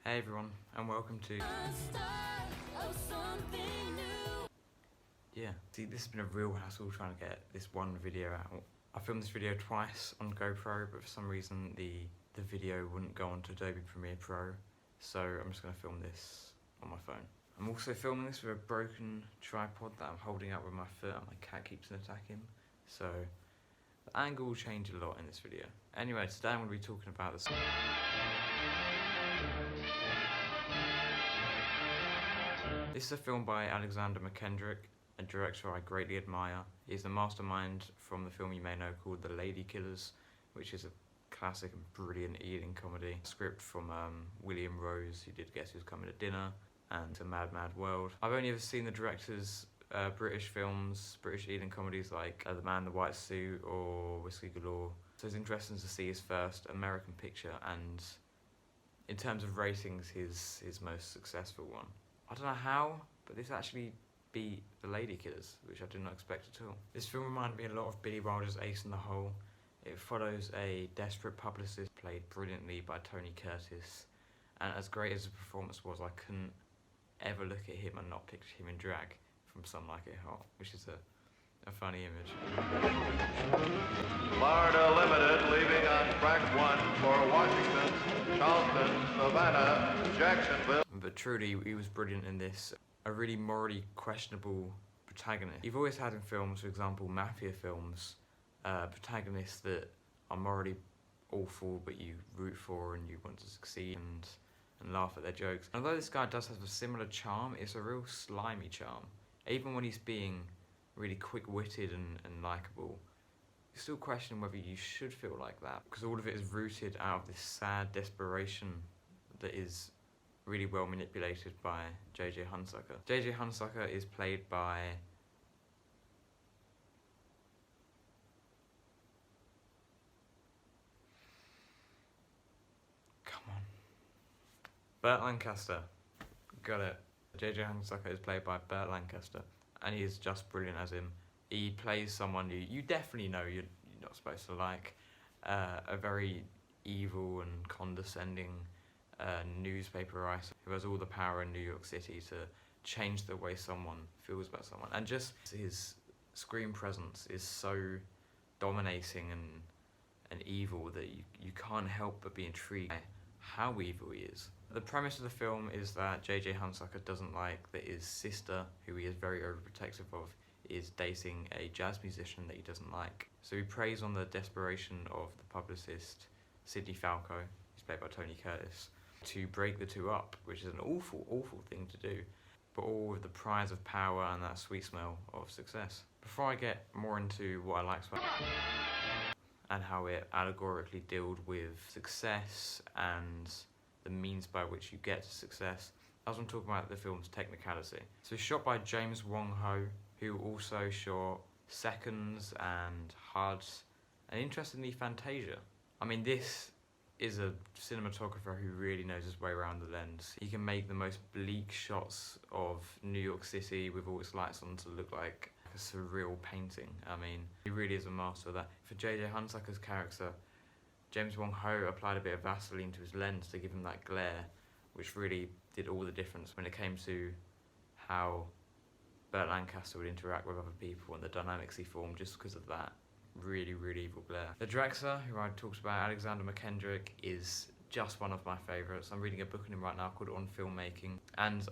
Hey everyone, and welcome to... Yeah, see, this has been a real hassle trying to get this one video out. I filmed this video twice on GoPro, but for some reason the video wouldn't go onto Adobe Premiere Pro, so I'm just going to film this on my phone. I'm also filming this with a broken tripod that I'm holding up with my foot and my cat keeps attacking, so the angle will change a lot in this video. Anyway, today I'm going to be talking about this. This is a film by Alexander McKendrick, a director I greatly admire. He's the mastermind from the film you may know called The Lady Killers, which is a classic and brilliant Ealing comedy. A script from William Rose, who did Guess Who's Coming to Dinner, and A Mad Mad World. I've only ever seen the director's British films, British Ealing comedies like The Man in the White Suit or Whiskey Galore. So it's interesting to see his first American picture, and in terms of ratings, his most successful one. I don't know how, but this actually beat The Lady Killers, which I did not expect at all. This film reminded me a lot of Billy Wilder's Ace in the Hole. It follows a desperate publicist played brilliantly by Tony Curtis, and as great as the performance was, I couldn't ever look at him and not picture him in drag from Some Like It Hot, which is a funny image. Florida Limited leaving on track 1 for Washington, Charleston, Savannah, Jacksonville. But truly, he was brilliant in this. A really morally questionable protagonist. You've always had in films, for example, mafia films, protagonists that are morally awful, but you root for and you want to succeed and laugh at their jokes. And although this guy does have a similar charm, it's a real slimy charm. Even when he's being really quick-witted and likeable, you still question whether you should feel like that, because all of it is rooted out of this sad desperation that is really well manipulated by J.J. Hunsucker. J.J. Hunsucker is played by Burt Lancaster. Got it. J.J. Hunsucker is played by Burt Lancaster, and he is just brilliant as him. He plays someone you definitely know you're not supposed to like, a very evil and condescending newspaper writer who has all the power in New York City to change the way someone feels about someone. And just his screen presence is so dominating and evil that you can't help but be intrigued by how evil he is. The premise of the film is that J.J. Hunsucker doesn't like that his sister, who he is very overprotective of, is dating a jazz musician that he doesn't like. So he preys on the desperation of the publicist, Sidney Falco, who's played by Tony Curtis, to break the two up, which is an awful, awful thing to do, but all with the prize of power and that sweet smell of success. Before I get more into what I liked about it and how it allegorically dealt with success and the means by which you get to success, I was going to talk about the film's technicality. So it's shot by James Wong Ho, who also shot Seconds and HUD, and interestingly Fantasia. I mean, this is a cinematographer who really knows his way around the lens. He can make the most bleak shots of New York City with all its lights on to look like a surreal painting. I mean, he really is a master of that. For J.J. Hunsucker's character, James Wong Ho applied a bit of Vaseline to his lens to give him that glare, which really did all the difference when it came to how Burt Lancaster would interact with other people and the dynamics he formed just because of that really, really evil glare. The director, who I talked about, Alexander McKendrick, is just one of my favourites. I'm reading a book on him right now called On Filmmaking, and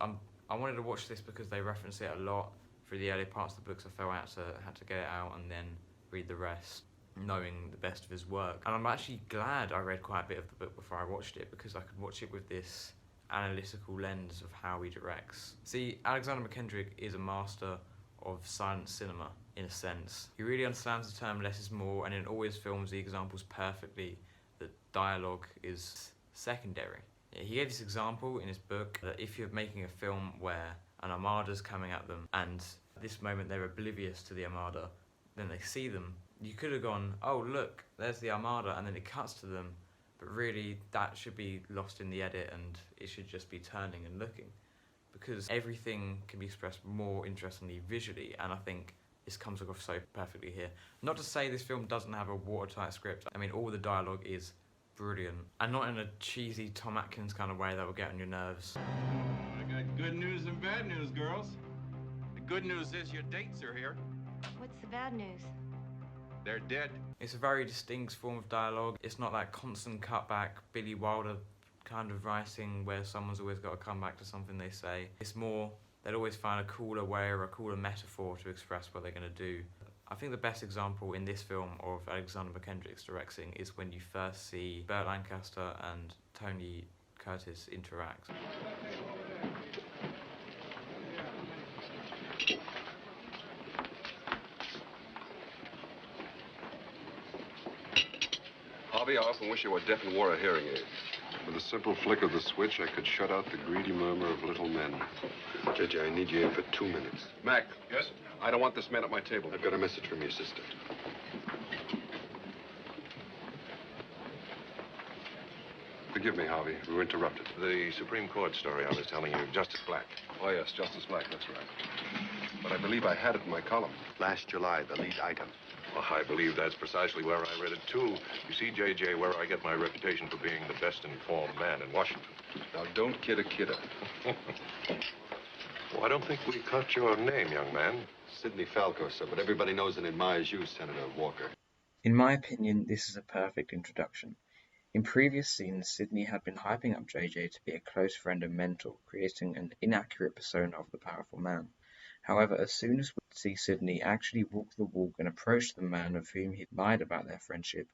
I wanted to watch this because they reference it a lot through the early parts of the books. I felt I had to get it out and then read the rest, knowing the best of his work. And I'm actually glad I read quite a bit of the book before I watched it, because I could watch it with this analytical lens of how he directs. See, Alexander McKendrick is a master of silent cinema, in a sense. He really understands the term less is more, and in all his films he examples perfectly that dialogue is secondary. He gave this example in his book that if you're making a film where an armada's coming at them and at this moment they're oblivious to the armada, then they see them, you could have gone, oh look, there's the armada, and then it cuts to them, but really that should be lost in the edit and it should just be turning and looking, because everything can be expressed more interestingly visually, and I think this comes across so perfectly here. Not to say this film doesn't have a watertight script. I mean, all the dialogue is brilliant. And not in a cheesy Tom Atkins kind of way that will get on your nerves. I got good news and bad news, girls. The good news is your dates are here. What's the bad news? They're dead. It's a very distinct form of dialogue. It's not that constant cutback, Billy Wilder kind of writing where someone's always got to come back to something they say. It's more, they'll always find a cooler way or a cooler metaphor to express what they're going to do. I think the best example in this film of Alexander McKendrick's directing is when you first see Burt Lancaster and Tony Curtis interact. Harvey, I often wish you were deaf and wore a hearing aid. With a simple flick of the switch, I could shut out the greedy murmur of little men. JJ, I need you in for 2 minutes. Mac. Yes? I don't want this man at my table. I've got a message from your sister. Forgive me, Harvey. We were interrupted. The Supreme Court story I was telling you, Justice Black. Oh, yes, Justice Black, that's right. But I believe I had it in my column. Last July, the lead item. Well, I believe that's precisely where I read it, too. You see, JJ, where I get my reputation for being the best-informed man in Washington. Now, don't kid a kidder. Well, I don't think we caught your name, young man. Sidney Falco, sir, but everybody knows and admires you, Senator Walker. In my opinion, this is a perfect introduction. In previous scenes, Sidney had been hyping up JJ to be a close friend and mentor, creating an inaccurate persona of the powerful man. However, as soon as we see Sidney actually walk the walk and approach the man of whom he lied about their friendship,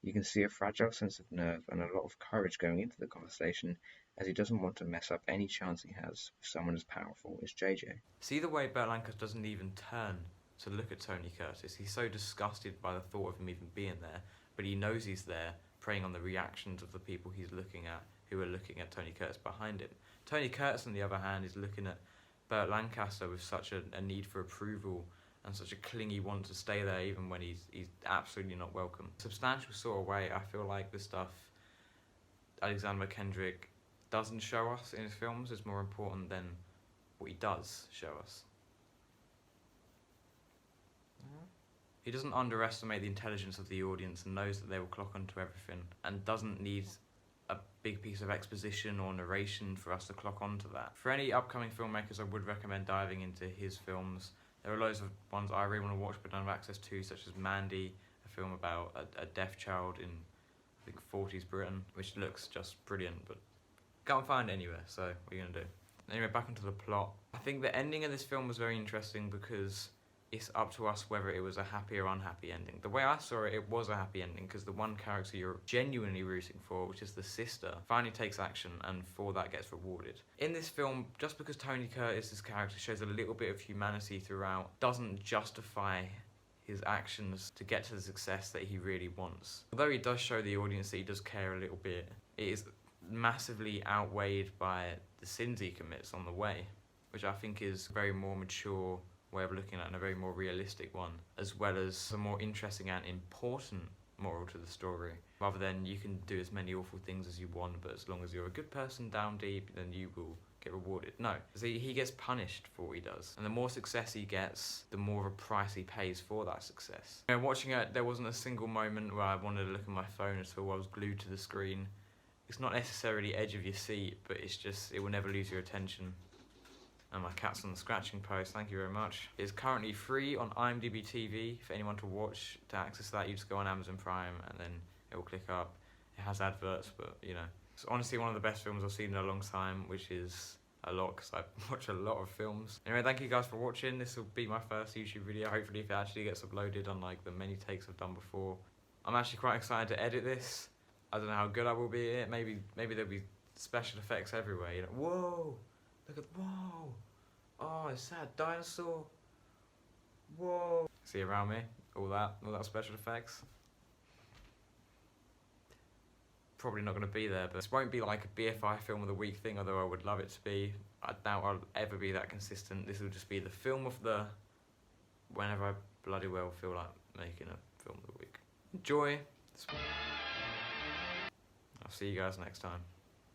you can see a fragile sense of nerve and a lot of courage going into the conversation, as he doesn't want to mess up any chance he has with someone as powerful as JJ. See the way Burt Lancaster doesn't even turn to look at Tony Curtis. He's so disgusted by the thought of him even being there, but he knows he's there, preying on the reactions of the people he's looking at, who are looking at Tony Curtis behind him. Tony Curtis, on the other hand, is looking at Burt Lancaster with such a need for approval and such a clingy want to stay there even when he's absolutely not welcome. Substantial sort of way, I feel like the stuff Alexander McKendrick doesn't show us in his films is more important than what he does show us. He doesn't underestimate the intelligence of the audience and knows that they will clock onto everything and doesn't need a big piece of exposition or narration for us to clock onto that. For any upcoming filmmakers, I would recommend diving into his films. There are loads of ones I really want to watch but don't have access to, such as Mandy, a film about a deaf child in, I think, 40s Britain, which looks just brilliant, but can't find it anywhere, so what are you going to do? Anyway, back onto the plot. I think the ending of this film was very interesting because it's up to us whether it was a happy or unhappy ending. The way I saw it, it was a happy ending because the one character you're genuinely rooting for, which is the sister, finally takes action and for that gets rewarded. In this film, just because Tony Curtis's character shows a little bit of humanity throughout, doesn't justify his actions to get to the success that he really wants. Although he does show the audience that he does care a little bit, it is massively outweighed by the sins he commits on the way, which I think is a very more mature way of looking at it and a very more realistic one, as well as a more interesting and important moral to the story, rather than you can do as many awful things as you want, but as long as you're a good person down deep, then you will get rewarded. No, see, he gets punished for what he does, and the more success he gets, the more of a price he pays for that success. You know, watching it, there wasn't a single moment where I wanted to look at my phone at all. I was glued to the screen. It's not necessarily edge of your seat, but it's just, it will never lose your attention. And my cat's on the scratching post, thank you very much. It's currently free on IMDb TV for anyone to watch. To access that, you just go on Amazon Prime and then it will click up. It has adverts, but you know. It's honestly one of the best films I've seen in a long time, which is a lot because I watch a lot of films. Anyway, thank you guys for watching. This will be my first YouTube video. Hopefully if it actually gets uploaded on like the many takes I've done before. I'm actually quite excited to edit this. I don't know how good I will be at it. Maybe there'll be special effects everywhere. You know, whoa! Look at, whoa! Oh, it's that dinosaur. Whoa! See around me? All that special effects. Probably not going to be there, but this won't be like a BFI film of the week thing, although I would love it to be. I doubt I'll ever be that consistent. This will just be the film of the... whenever I bloody well feel like making a film of the week. Enjoy! I'll see you guys next time.